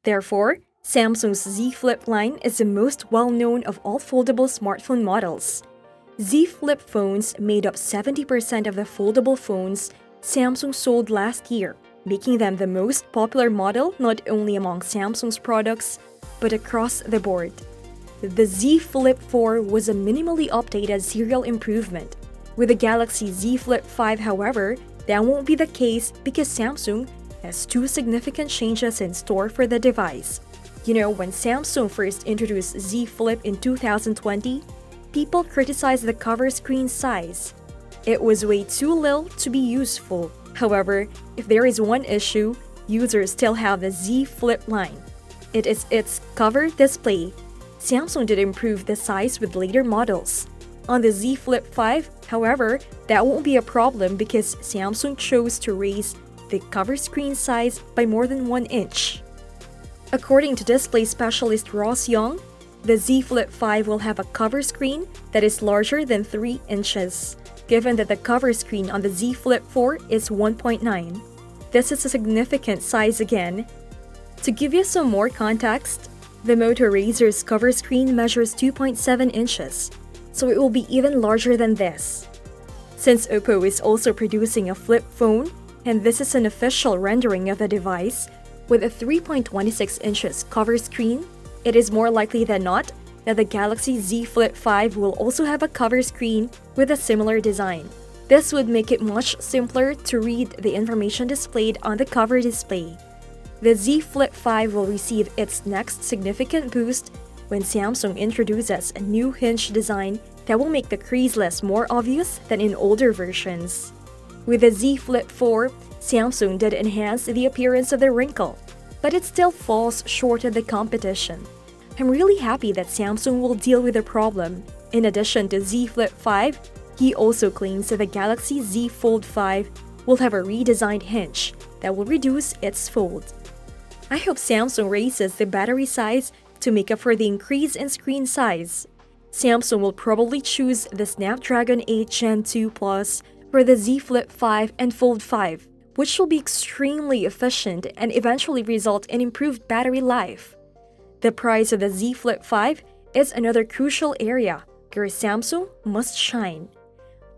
Therefore, Samsung's Z Flip line is the most well-known of all foldable smartphone models. Z Flip phones made up 70% of the foldable phones Samsung sold last year, making them the most popular model not only among Samsung's products, but across the board. The Z Flip 4 was a minimally updated serial improvement. With the Galaxy Z Flip 5, however, that won't be the case because Samsung has two significant changes in store for the device. You know, when Samsung first introduced Z Flip in 2020, people criticized the cover screen size. It was way too little to be useful. However, if there is one issue, users still have the Z Flip line. It is its cover display. Samsung did improve the size with later models. On the Z Flip 5, however, that won't be a problem because Samsung chose to raise the cover screen size by more than 1 inch. According to display specialist Ross Young, the Z Flip 5 will have a cover screen that is larger than 3 inches, given that the cover screen on the Z Flip 4 is 1.9. This is a significant size again. To give you some more context, the Moto Razr's cover screen measures 2.7 inches, so it will be even larger than this. Since OPPO is also producing a flip phone, and this is an official rendering of the device, with a 3.26 inches cover screen, it is more likely than not that the Galaxy Z Flip 5 will also have a cover screen with a similar design. This would make it much simpler to read the information displayed on the cover display. The Z Flip 5 will receive its next significant boost when Samsung introduces a new Hinge design that will make the creaseless more obvious than in older versions. With the Z Flip 4, Samsung did enhance the appearance of the wrinkle, but it still falls short of the competition. I'm really happy that Samsung will deal with the problem. In addition to Z Flip 5, he also claims that the Galaxy Z Fold 5 will have a redesigned hinge that will reduce its fold. I hope Samsung raises the battery size to make up for the increase in screen size. Samsung will probably choose the Snapdragon 8 Gen 2 Plus for the Z Flip 5 and Fold 5, which will be extremely efficient and eventually result in improved battery life. The price of the Z Flip 5 is another crucial area where Samsung must shine.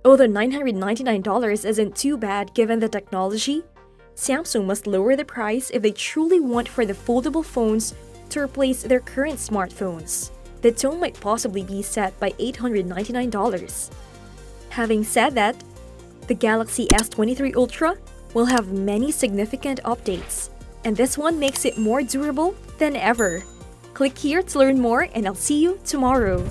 Although $999 isn't too bad given the technology, Samsung must lower the price if they truly want for the foldable phones to replace their current smartphones. The tone might possibly be set by $899. Having said that, the Galaxy S23 Ultra will have many significant updates, and this one makes it more durable than ever. Click here to learn more, and I'll see you tomorrow.